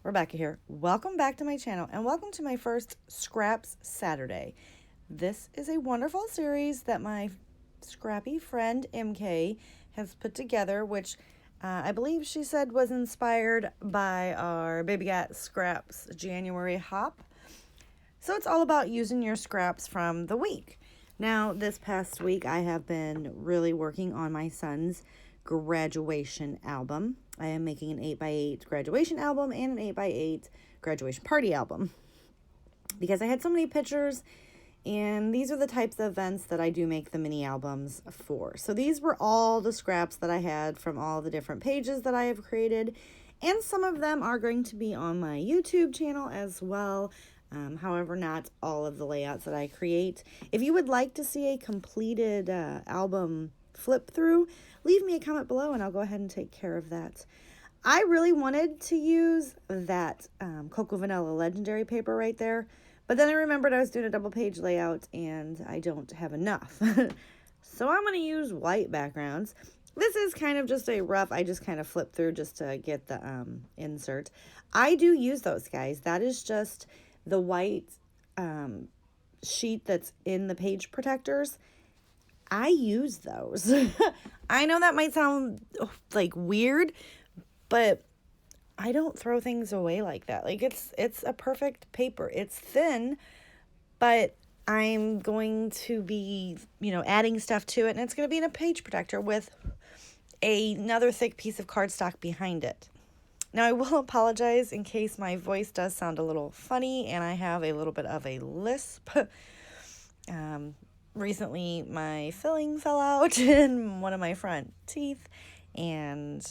Rebecca here. Welcome back to my channel and welcome to my first Scraps Saturday. This is a wonderful series that my scrappy friend MK has put together, which I believe she said was inspired by our Baby Got Scraps January hop. So it's all about using your scraps from the week. Now, this past week I have been really working on my son's graduation album. I am making an 8x8 graduation album and an 8x8 graduation party album because I had so many pictures, and these are the types of events that I do make the mini albums for. So these were all the scraps that I had from all the different pages that I have created, and some of them are going to be on my YouTube channel as well. However, not all of the layouts that I create. If you would like to see a completed album flip through, leave me a comment below and I'll go ahead and take care of that. I really wanted to use that Cocoa Vanilla Legendary paper right there, but then I remembered I was doing a double page layout and I don't have enough. So I'm going to use white backgrounds. This is kind of just a rough, I just kind of flip through just to get the insert. I do use those, guys. That is just the white sheet that's in the page protectors. I use those. I know that might sound like weird, but I don't throw things away like that. Like it's a perfect paper. It's thin, but I'm going to be, adding stuff to it, and it's going to be in a page protector with another thick piece of cardstock behind it. Now, I will apologize in case my voice does sound a little funny and I have a little bit of a lisp. Recently, my filling fell out in one of my front teeth, and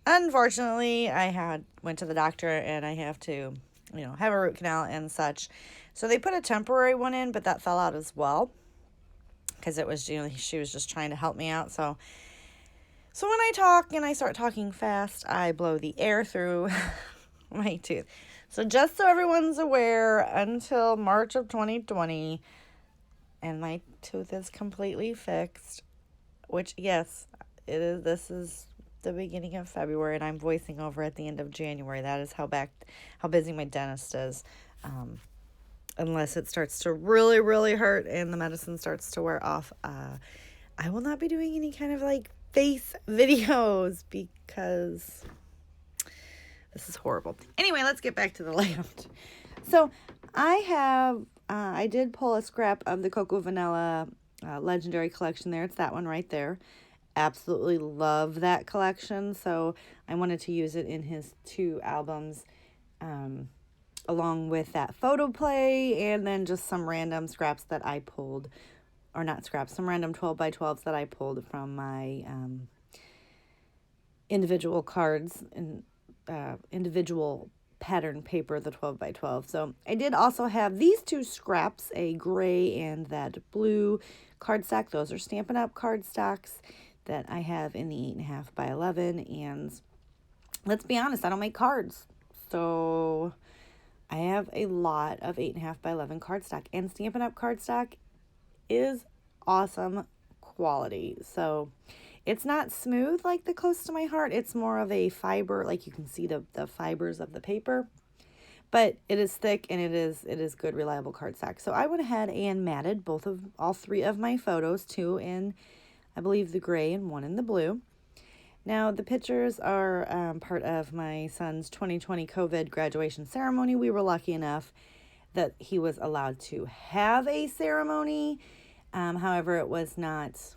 unfortunately, I went to the doctor and I have to, have a root canal and such. So they put a temporary one in, but that fell out as well because it was, she was just trying to help me out. So when I talk and I start talking fast, I blow the air through my tooth. So just so everyone's aware, until March of 2020, and my tooth is completely fixed, which, yes, it is. This is the beginning of February, and I'm voicing over at the end of January. That is how busy my dentist is. Unless it starts to really, really hurt and the medicine starts to wear off, I will not be doing any kind of face videos because this is horrible. Anyway, let's get back to the layout. So I did pull a scrap of the Cocoa Vanilla Legendary collection there. It's that one right there. Absolutely love that collection. So I wanted to use it in his two albums, along with that photo play, and then just some random scraps that I pulled, or not scraps, some random 12x12s that I pulled from my individual cards and individual pattern paper, the 12x12. So I did also have these two scraps, a gray and that blue cardstock. Those are Stampin' Up! Cardstocks that I have in the 8.5x11. And let's be honest, I don't make cards. So I have a lot of 8.5x11 cardstock, and Stampin' Up! Cardstock is awesome quality. So it's not smooth like the Close to My Heart. It's more of a fiber, like you can see the fibers of the paper, but it is thick and it is good, reliable cardstock. So I went ahead and matted all three of my photos, two in, I believe, the gray and one in the blue. Now, the pictures are part of my son's 2020 COVID graduation ceremony. We were lucky enough that he was allowed to have a ceremony. However, it was not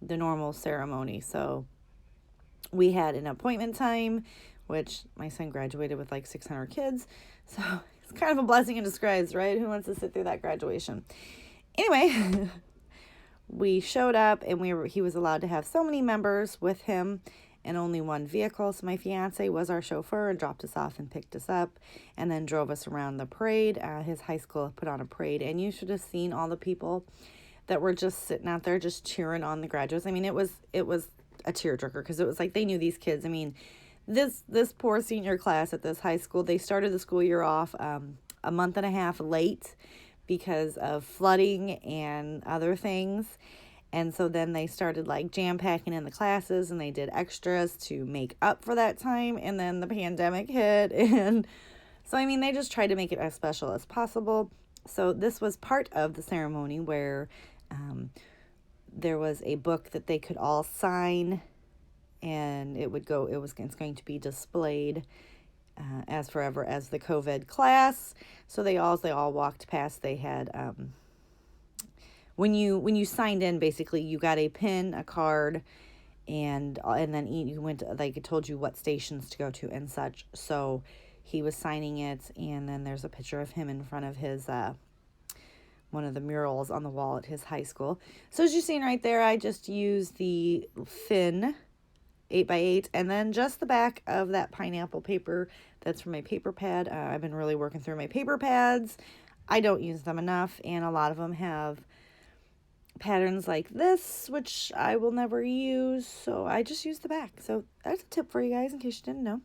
the normal ceremony. So we had an appointment time, which my son graduated with 600 kids. So it's kind of a blessing in disguise, right? Who wants to sit through that graduation? Anyway, we showed up and he was allowed to have so many members with him and only one vehicle. So my fiance was our chauffeur and dropped us off and picked us up and then drove us around the parade. His high school put on a parade, and you should have seen all the people that were just sitting out there just cheering on the graduates. I mean, it was a tearjerker because it was like they knew these kids. I mean, this poor senior class at this high school, they started the school year off a month and a half late because of flooding and other things. And so then they started like jam packing in the classes, and they did extras to make up for that time. And then the pandemic hit. And so, I mean, they just tried to make it as special as possible. So this was part of the ceremony where there was a book that they could all sign, and it's going to be displayed as forever as the COVID class. So they all walked past. They had when you signed in, basically you got a pin, a card, and then you went to, like, it told you what stations to go to and such. So he was signing it, and then there's a picture of him in front of his one of the murals on the wall at his high school. So as you're seeing right there, I just used the thin 8x8 and then just the back of that pineapple paper that's from my paper pad. I've been really working through my paper pads. I don't use them enough, and a lot of them have patterns like this, which I will never use, so I just use the back. So that's a tip for you guys in case you didn't know.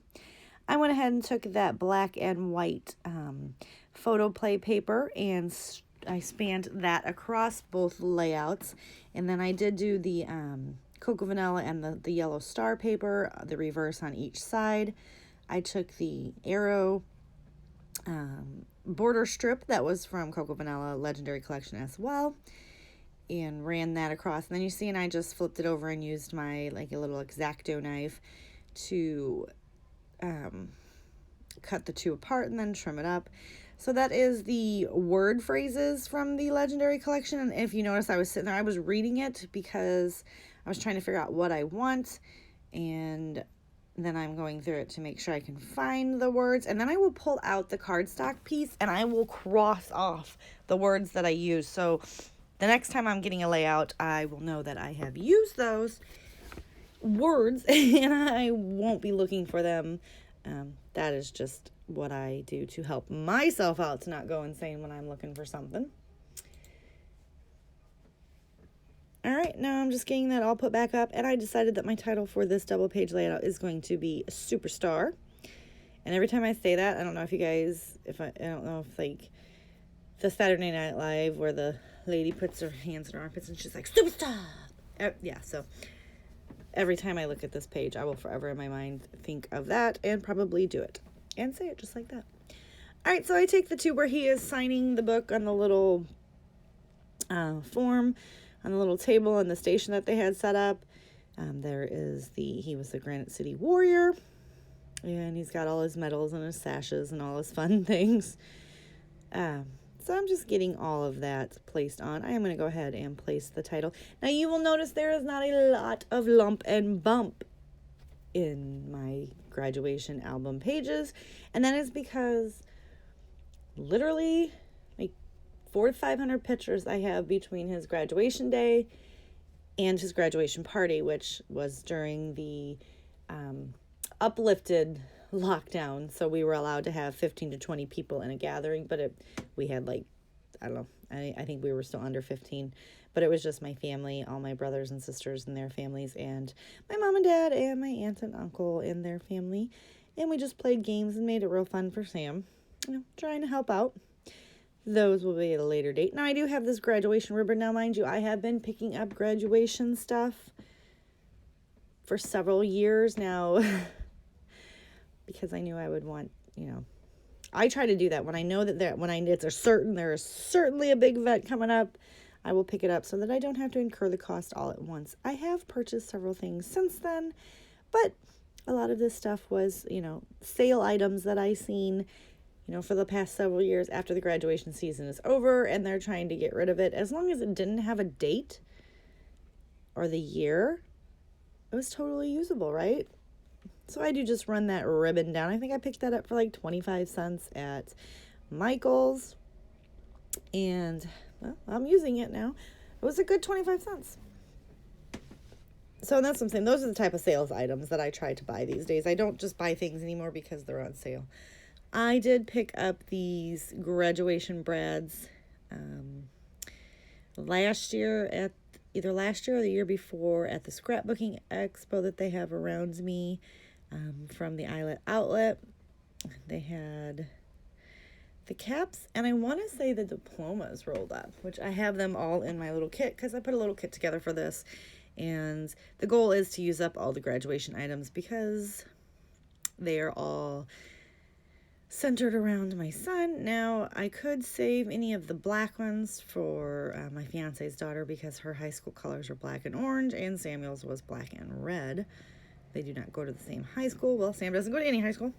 I went ahead and took that black and white photo play paper, and I spanned that across both layouts. And then I did do the Cocoa Vanilla and the yellow star paper, the reverse on each side. I took the arrow border strip that was from Cocoa Vanilla Legendary Collection as well, and ran that across. And then you see, and I just flipped it over and used my, like, a little X-Acto knife to cut the two apart and then trim it up. So that is the word phrases from the Legendary Collection. And if you notice, I was sitting there, I was reading it because I was trying to figure out what I want, and then I'm going through it to make sure I can find the words. And then I will pull out the cardstock piece and I will cross off the words that I use. So the next time I'm getting a layout, I will know that I have used those words and I won't be looking for them. That is just what I do to help myself out to not go insane when I'm looking for something. All right, now I'm just getting that all put back up, and I decided that my title for this double page layout is going to be Superstar. And every time I say that, I don't know if you guys, I don't know if, like, the Saturday Night Live where the lady puts her hands in her armpits and she's like, Superstar! Yeah, so every time I look at this page, I will forever in my mind think of that and probably do it and say it just like that. All right, so I take the tube where he is signing the book on the little form, on the little table on the station that they had set up. He was the Granite City Warrior, and he's got all his medals and his sashes and all his fun things. So I'm just getting all of that placed on. I am going to go ahead and place the title. Now you will notice there is not a lot of lump and bump in my graduation album pages, and that is because literally like 400 to 500 pictures I have between his graduation day and his graduation party, which was during the uplifted lockdown, so we were allowed to have 15 to 20 people in a gathering, but we had, like, I don't know, I think we were still under 15, but it was just my family, all my brothers and sisters and their families, and my mom and dad and my aunt and uncle and their family, and we just played games and made it real fun for Sam, trying to help out. Those will be at a later date. Now I do have this graduation ribbon. Now, mind you, I have been picking up graduation stuff for several years now because I knew I would want, I try to do that when I know that there is certainly a big event coming up. I will pick it up so that I don't have to incur the cost all at once. I have purchased several things since then, but a lot of this stuff was, sale items that I seen, for the past several years after the graduation season is over, and they're trying to get rid of it. As long as it didn't have a date or the year, it was totally usable, right? So I do just run that ribbon down. I think I picked that up for like 25 cents at Michael's, and I'm using it now. It was a good 25 cents. So that's something. Those are the type of sales items that I try to buy these days. I don't just buy things anymore because they're on sale. I did pick up these graduation brads either last year or the year before at the scrapbooking expo that they have around me from the Eyelet Outlet. They the caps, and I want to say the diplomas rolled up, which I have them all in my little kit because I put a little kit together for this. And the goal is to use up all the graduation items because they are all centered around my son. Now, I could save any of the black ones for my fiance's daughter because her high school colors are black and orange, and Samuel's was black and red. They do not go to the same high school. Well, Sam doesn't go to any high school.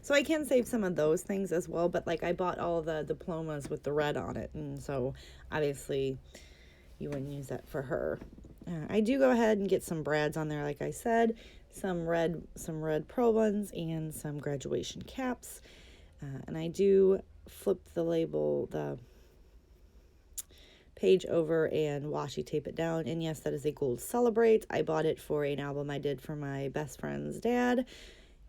So I can save some of those things as well, but like I bought all the diplomas with the red on it, and so obviously you wouldn't use that for her. I do go ahead and get some brads on there, like I said, some red pearl ones, and some graduation caps. And I do flip the label, the page over, and washi tape it down. And yes, that is a gold Celebrate. I bought it for an album I did for my best friend's dad,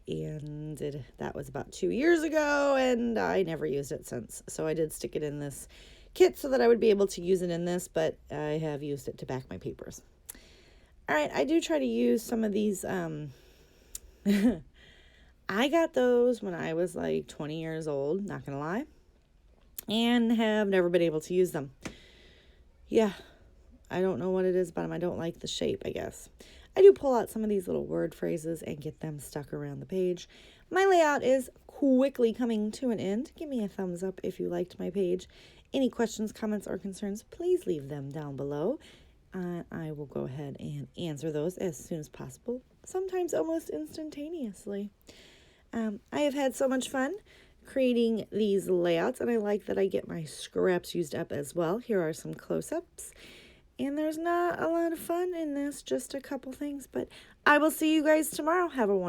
and that was about 2 years ago, and I never used it since. So I did stick it in this kit so that I would be able to use it in this, but I have used it to back my papers. All right, I do try to use some of these. I got those when I was like 20 years old, not gonna lie, and have never been able to use them. Yeah, I don't know what it is about them. I don't like the shape, I guess. I do pull out some of these little word phrases and get them stuck around the page. My layout is quickly coming to an end. Give me a thumbs up if you liked my page. Any questions, comments, or concerns, please leave them down below. I will go ahead and answer those as soon as possible, sometimes almost instantaneously. I have had so much fun creating these layouts, and I like that I get my scraps used up as well. Here are some close-ups, and there's not a lot of fun in this, just a couple things, but I will see you guys tomorrow. Have a wonderful